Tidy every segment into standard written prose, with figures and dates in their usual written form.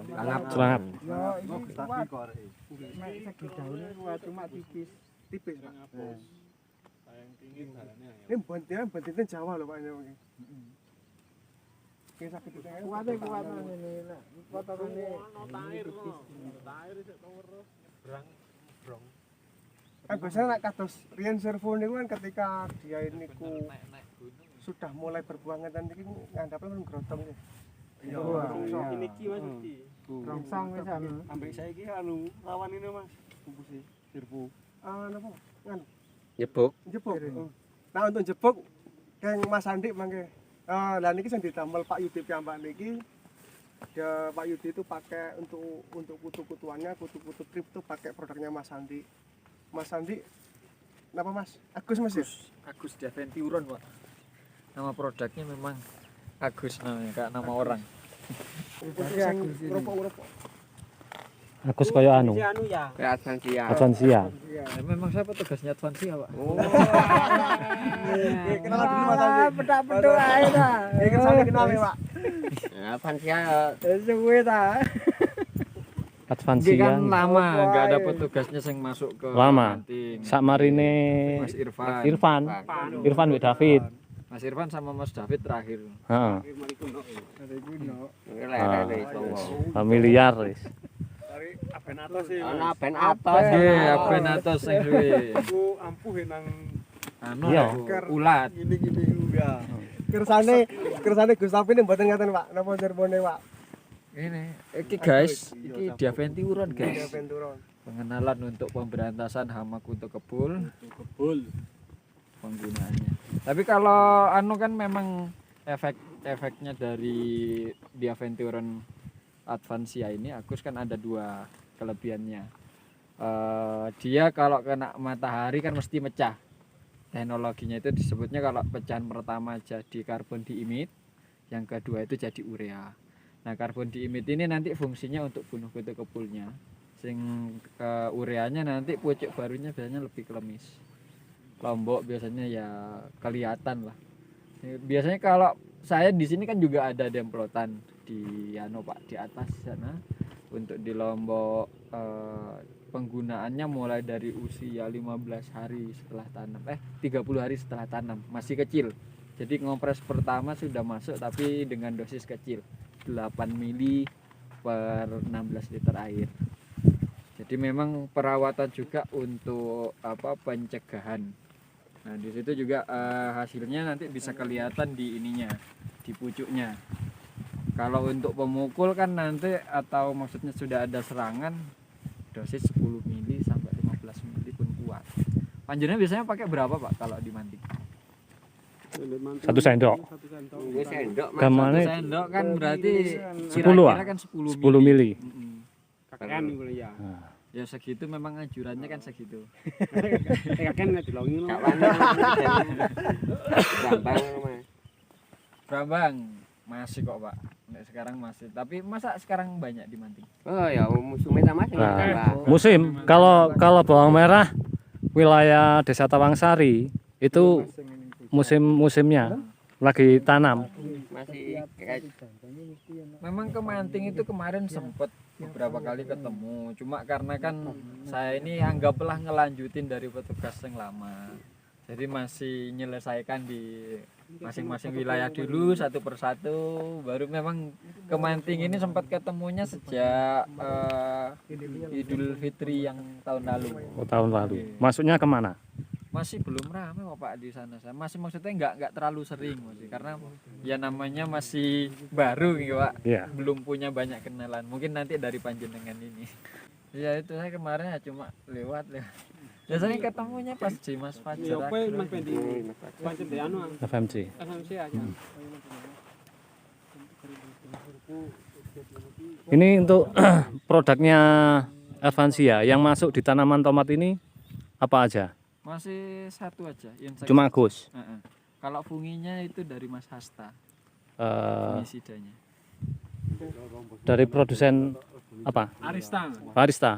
Celangap. Ya iki kuat. Mek segi daune kuat cuma tipis. Tipis Pak. Ini bentinnya Jawa loh Pak ini. Oke sakit itu. Kuate kuat ngene nek kotorane tipis. Kan biasanya nek kados riyen servo niku kan ketika dia niku sudah mulai berbuah ngeten iki ngandhape men grotong ya. Iya. Ini Iki Mas mesti. Rongsong wis anu. Ambek saiki lawan ini Mas. Bungkus servo. napa? Kan Nyebuk. jebuk. Nah untuk jebuk keng Mas Andi mangke. Lah niki sing didamel Pak Yudi piyambak niki. Dia Pak Yudi itu pakai untuk kutu-kutuannya, kutu-kutu trip itu pakai produknya Mas Andi. Mas Andi napa Mas? Agus Mas ya? Agus Daventiuron Pak. Nama produknya memang Agus, kayak nama orang. Rokok-rokok. Agus kaya anu. Anu ya. Kayak Advansia. Advansia. Memang saya petugasnya Advansia Pak. Oh. Kenalan dulu Mas Andi. Pedak-pedok ae ta. Iki sampe kenal ya Pak. Advansia. Suwe ta. Dia Advansia. kan lama, nggak ada petugasnya yang masuk ke Lama. kantin. Sak marine Mas Irfan. Irfan wek David. Mas Irfan sama Mas David terakhir. Heeh. Ada kuno. Familiar wis. Aben atas sih. Ana ben atos. Nggih, ben atos sing duwe. Aku ampuh nang Anu Iya. ulat. gini-gini uga. Kersane Gus Tapi ini mboten ngaten Pak. Napa servone Pak? Ini, iki guys, iki Daventiuron Dia guys. penturon. Pengenalan untuk pemberantasan hama kutu kebul. Kebul. Penggunaannya. Tapi kalau anu kan memang efeknya dari Daventiuron Advansia ini Agus kan ada dua kelebihannya. Dia kalau kena matahari kan mesti mecah. Teknologinya itu disebutnya kalau pecahan pertama jadi karbon diimit, yang kedua itu jadi urea. Nah, karbon diimit ini nanti fungsinya untuk bunuh kutu kebulnya. Sing ureanya nanti pucuk barunya biasanya lebih klemis. Lombok biasanya ya kelihatan lah. Biasanya kalau saya di sini kan juga ada demplotan di Pak di atas sana untuk di Lombok penggunaannya mulai dari usia 15 hari setelah tanam 30 hari setelah tanam, masih kecil. Jadi ngompres pertama sudah masuk tapi dengan dosis kecil 8 mili per 16 liter air. Jadi memang perawatan juga untuk pencegahan. Nah, di situ juga hasilnya nanti bisa kelihatan di ininya, di pucuknya. Kalau untuk pemukul kan nanti atau maksudnya sudah ada serangan dosis 10 mili sampai 15 mili pun kuat. Panjenengan biasanya pakai berapa Pak kalau dimanting? 1 sendok. Gamane 1 sendok kan berarti 10 kira-kira kan 10 10 mili. Kakean iku ya. Ya segitu memang anjurannya kan segitu. Kakean nek dilongi lho. Brambang masih kok Pak. Nek sekarang masih. Tapi masa sekarang banyak dimanting? Oh ya musimnya sama Nah, musim kalau bawang merah wilayah Desa Tawangsari itu musimnya lagi tanam. masih kayak Memang kemanting itu kemarin sempet beberapa kali ketemu. Cuma karena kan saya ini anggaplah ngelanjutin dari petugas yang lama. Jadi masih menyelesaikan di masing-masing wilayah dulu satu persatu. Baru memang kemanting ini sempat ketemunya sejak Idul Fitri yang tahun lalu. Oh, tahun lalu. Masuknya kemana? Masih belum ramai kok Pak di sana. Saya masih maksudnya nggak terlalu sering masih karena ya namanya masih baru gitu Pak. Iya. Belum punya banyak kenalan. Mungkin nanti dari panjenengan ini. Ya itu saya kemarin ya cuma lewat. Biasanya ketemunya pas di Mas Fajar. Ya apa Mas Pendi? Pancen de anu FMC. FMC aja. Ini untuk produknya Advansia yang masuk di tanaman tomat ini apa aja? Masih satu aja yang saya Cuma Agus. Kalau funginya itu dari Mas Hasta. Eh, Fungisidanya. dari produsen apa? Arista. Arista.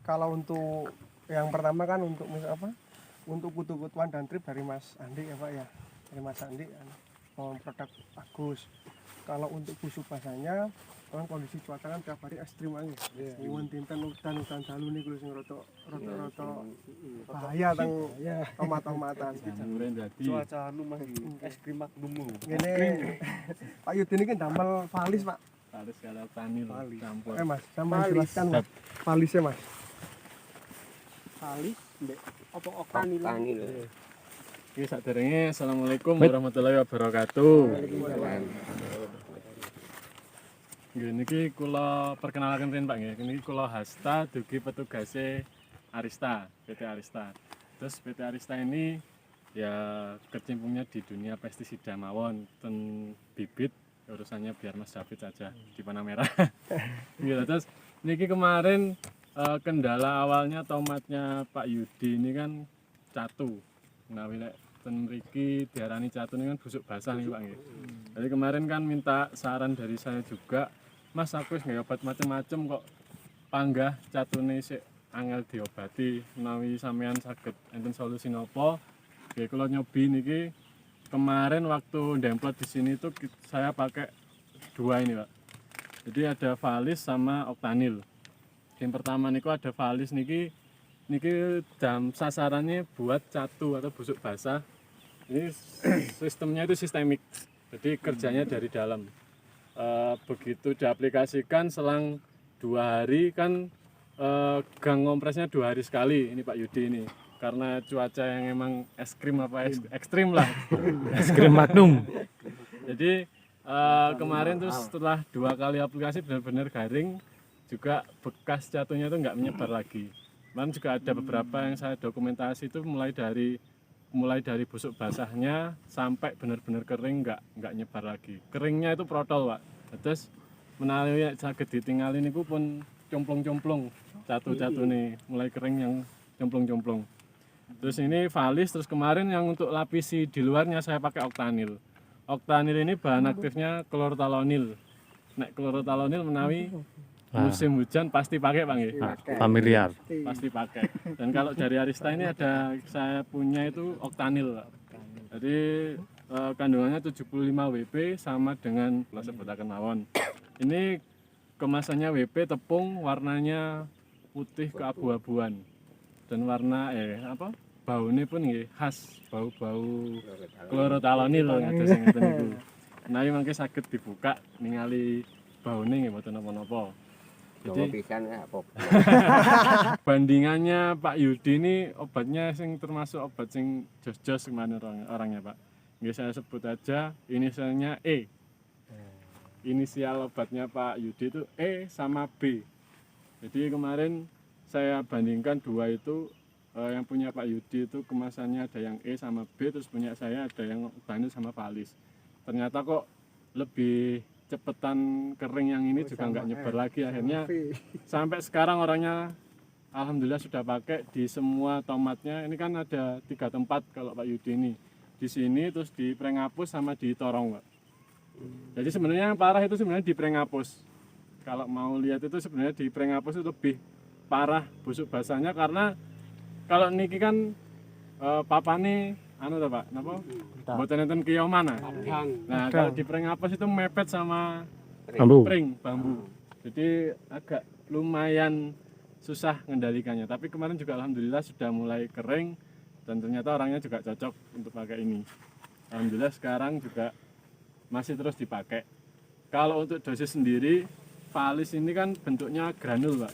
Kalau untuk yang pertama kan untuk untuk kutu-kutuan dan trip dari Mas Andi ya Pak ya, dari Mas Andi produk Agus. Kalau untuk busuk basahnya kan kondisi cuaca kan tiap hari ekstrim aja. Suwun dinten udan dalu niku sing rada bahaya teng tomat-tomatan. Cuaca anu mah es krim magnum. Ngene Pak Yudi niki damel valis, Pak. Harus kalau tanil campur. Mas, sampeyan jelaskan Mas. Valisnya, Mas. Valis mbek apa oktanil. Tani lho. Oke, saderenge assalamualaikum warahmatullahi wabarakatuh. Nggih niki kula perkenalkan rin Pak nggih. Niki kula Hasta dugi petugase Arista, PT Arista. Terus PT Arista ini ya kecimpungnya di dunia pestisida mawon, ten bibit urusannya biar Mas David saja di panah merah. Gitu. Terus niki kemarin kendala awalnya tomatnya Pak Yudi ini kan catu. Nah, wilek ten mriki diarani catu ini kan busuk basah nih Pak nggih. Jadi kemarin kan minta saran dari saya juga, Mas aku wis nggak obat macem-macem kok panggah catune sik angel diobati, menawi sampean saged enten solusi napa? Nggih kula nyobi niki kemarin waktu ndemplot di sini tuh saya pakai dua ini Pak. Jadi ada valis sama oktanil. Yang pertama niku ada valis niki sasarannya buat catu atau busuk basah. Ini sistemnya itu sistemik. Jadi kerjanya dari dalam. Begitu diaplikasikan selang 2 hari kan gang kompresnya 2 hari sekali ini Pak Yudi ini. Karena cuaca yang emang ekstrim lah. Es krim magnum. Jadi kemarin tuh setelah 2 kali aplikasi benar-benar garing, juga bekas catunya itu nggak menyebar lagi. Kemarin juga ada beberapa yang saya dokumentasi itu mulai dari busuk basahnya sampai benar-benar kering nggak nyebar lagi. Keringnya itu protol Pak. Terus menawi saged ditinggalin itu pun complong-complong catu-catu nih, mulai kering yang complong-complong. Terus ini valis, terus kemarin yang untuk lapisi di luarnya saya pakai oktanil. Oktanil ini bahan aktifnya klorotalonil. Nek klorotalonil menawi musim hujan pasti pakai Pak nggih. Familiar. Pasti pakai. Dan kalau dari Arista ini ada saya punya itu oktanil Pak. Jadi kandungannya 75 WP sama dengan kalau sebutaken mawon. Ini kemasannya WP tepung, warnanya putih keabu-abuan. Dan warna baunya pun nggih khas, bau-bau klorotalonil ngados sing ngeten niku. Nah, mangke saged dibuka ningali baune nggih mboten napa-napa. Jadi pisan apa? Bandingannya Pak Yudi ini obatnya sing termasuk obat sing jos-jos kemana orangnya Pak. Nggih saya sebut aja inisialnya E. Inisial obatnya Pak Yudi itu E sama B. Jadi kemarin saya bandingkan dua itu, yang punya Pak Yudi itu kemasannya ada yang E sama B, terus punya saya ada yang oktanil sama valis. Ternyata kok lebih cepetan kering yang ini juga nggak nyebar lagi, akhirnya sampai sekarang orangnya alhamdulillah sudah pakai di semua tomatnya. Ini kan ada 3 tempat kalau Pak Yudi ini, di sini terus di Prengapus sama di Torong Pak. Jadi sebenarnya yang parah itu sebenarnya di Prengapus. Kalau mau lihat itu sebenarnya di Prengapus itu lebih parah busuk basahnya, karena kalau niki kan papane anu ta Pak, napa? Mboten enten kiyoman. Nah, kalau di Prengapus itu mepet sama bambu. Jadi agak lumayan susah mengendalikannya. Tapi kemarin juga alhamdulillah sudah mulai kering dan ternyata orangnya juga cocok untuk pakai ini. Alhamdulillah sekarang juga masih terus dipakai. Kalau untuk dosis sendiri, valis ini kan bentuknya granul Pak.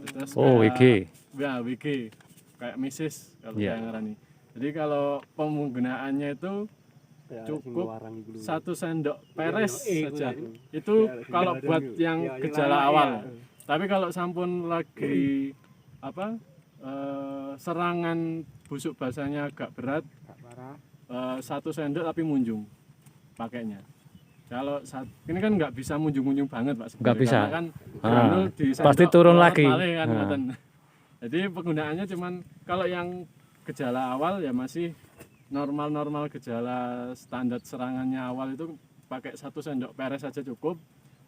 Terus WG. Ya, WG. Kayak misis kalau saya ngarani. Jadi kalau penggunaannya itu cukup 1 sendok peres saja. Itu kalau buat yang gejala awal. Tapi kalau sampun lagi serangan busuk basahnya agak berat, 1 sendok tapi munjung pakainya. Kalau ini kan nggak bisa munjung-munjung banget Pak. Nggak bisa. Karena kan granul di pasti turun lagi. Kan, jadi penggunaannya cuman kalau yang gejala awal ya masih normal-normal, gejala standar serangannya awal itu pakai 1 sendok peres saja cukup.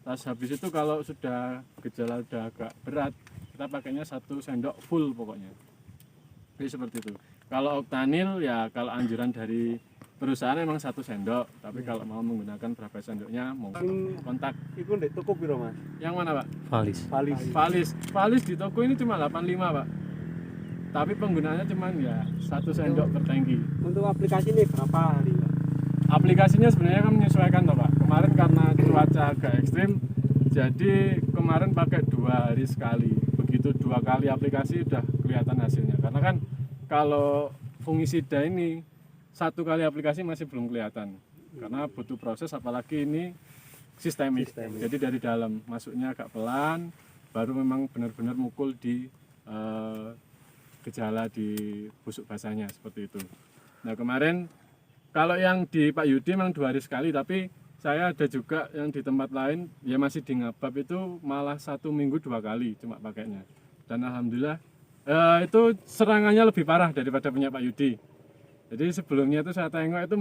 Terus habis itu kalau sudah gejala udah agak berat, kita pakainya 1 sendok full pokoknya. Jadi seperti itu. Kalau oktanil ya kalau anjuran dari perusahaan emang 1 sendok, tapi kalau mau menggunakan berapa sendoknya mau kontak. Iku ndek toko piro, Mas? Yang mana, Pak? Valis. Valis di toko ini cuma 85, Pak. Tapi penggunaannya cuma ya 1 sendok per tangki. Untuk aplikasi ini berapa hari, Pak? Aplikasinya sebenarnya kan menyesuaikan toh, Pak. Kemarin karena cuaca agak ekstrim, jadi kemarin pakai 2 hari sekali. Begitu 2 kali aplikasi udah kelihatan hasilnya. Karena kan kalau fungisida ini 1 kali aplikasi masih belum kelihatan. Karena butuh proses, apalagi ini sistemik. Jadi dari dalam masuknya agak pelan, baru memang benar-benar mukul di gejala di busuk basahnya seperti itu. Nah kemarin kalau yang di Pak Yudi memang 2 hari sekali, tapi saya ada juga yang di tempat lain ya masih di Ngabab itu malah 1 minggu 2 kali cuma pakainya. Dan alhamdulillah itu serangannya lebih parah daripada punya Pak Yudi. Jadi sebelumnya itu saya tengok itu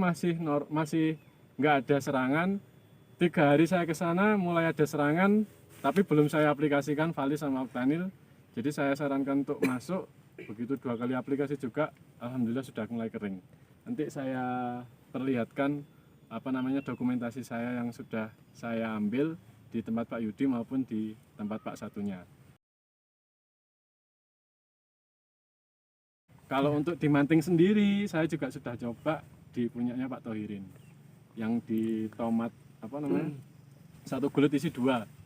masih nggak ada serangan. 3 hari saya ke sana mulai ada serangan, tapi belum saya aplikasikan Valis sama Octanil. Jadi saya sarankan untuk masuk. Begitu 2 kali aplikasi juga alhamdulillah sudah mulai kering. Nanti saya perlihatkan dokumentasi saya yang sudah saya ambil di tempat Pak Yudi maupun di tempat Pak satunya. Kalau untuk dimanting sendiri saya juga sudah coba di punyanya Pak Tohirin yang di tomat 1 gulut isi 2.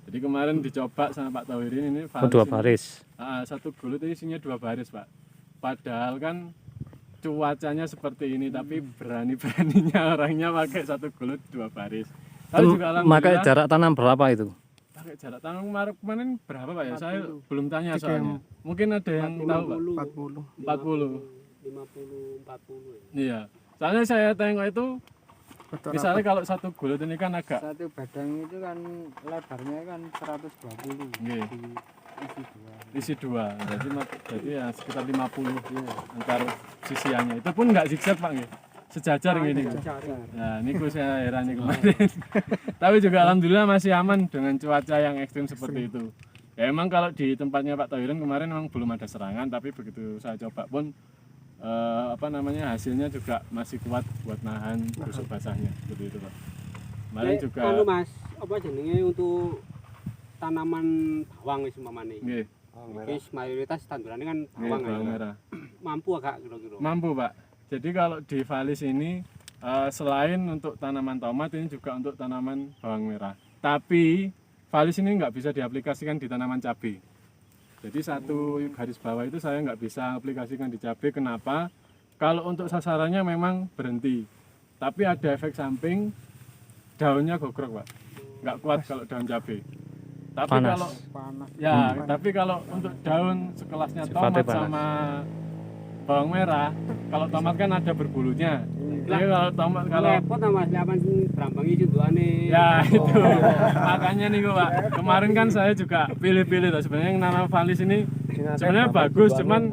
Jadi kemarin dicoba sama Pak Tohirin ini Oh, 2 baris. 1 gulut isinya 2 baris, Pak. Padahal kan cuacanya seperti ini, tapi berani-beraninya orangnya pakai 1 gulut 2 baris. Tapi juga Pakai alhamdulillah jarak tanam berapa itu? pakai jarak tanam kemarin berapa, Pak ya? Saya belum tanya soalnya. Mungkin ada yang tahu, Pak. 40. 40. Iya. Soalnya saya tengok itu misalnya kalau 1 gulut ini kan agak Satu badang itu kan lebarnya kan 120. Nggih. Isi 2. isi 2. Jadi ya sekitar 50 antar sisiannya. Itu pun enggak zigzag, Pak nggih. Sejajar gini. Nah, niku saya heran nih kemarin. Tapi juga alhamdulillah masih aman dengan cuaca yang ekstrim seperti itu. Ya emang kalau di tempatnya Pak Tohirin kemarin memang belum ada serangan, tapi begitu saya coba pun hasilnya juga masih kuat buat nahan busuk basahnya seperti itu, Pak. Kemarin juga Mas, apa jenenge untuk tanaman bawang wis umpamane. nggih, Wis mayoritas tandurannya kan nggih, bawang. bawang ya. merah. Mampu agak kira-kira. Mampu, Pak. Jadi kalau di Valis ini selain untuk tanaman tomat ini juga untuk tanaman bawang merah. Tapi Valis ini nggak bisa diaplikasikan di tanaman cabai. Jadi 1 garis bawah itu saya nggak bisa aplikasikan di cabai. Kenapa? Kalau untuk sasarannya memang berhenti. Tapi ada efek samping daunnya gogrok, Pak. Nggak kuat kalau daun cabai. Tapi Panas. kalau Panas. tapi kalau untuk daun sekelasnya Sifatnya tomat panas. sama bawang merah, kalau tomat kan ada berbulunya. Jadi kalau tomat kalau repot Mas, lapan berambangi junduane. ya itu makanya nih Pak. Kemarin kan saya juga pilih-pilih tuh sebenarnya yang nanam Valis ini sebenarnya bagus, cuman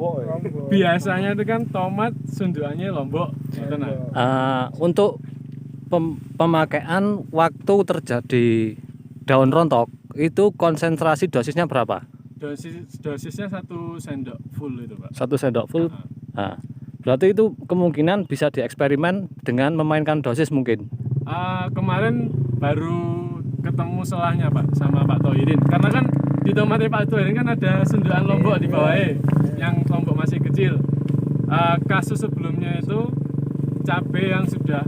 biasanya itu kan tomat sundukannya lombok gitu nah. Untuk pemakaian waktu terjadi daun rontok itu konsentrasi dosisnya berapa? Dosisnya 1 sendok full itu, Pak. 1 sendok full. Nah, berarti itu kemungkinan bisa dieksperimen dengan memainkan dosis mungkin. Kemarin baru ketemu selahnya, Pak, sama Pak Tohirin. Karena kan di tomatnya Pak Tohirin kan ada sundukan lombok di bawahnya yang lombok masih kecil. Kasus sebelumnya itu cabai yang sudah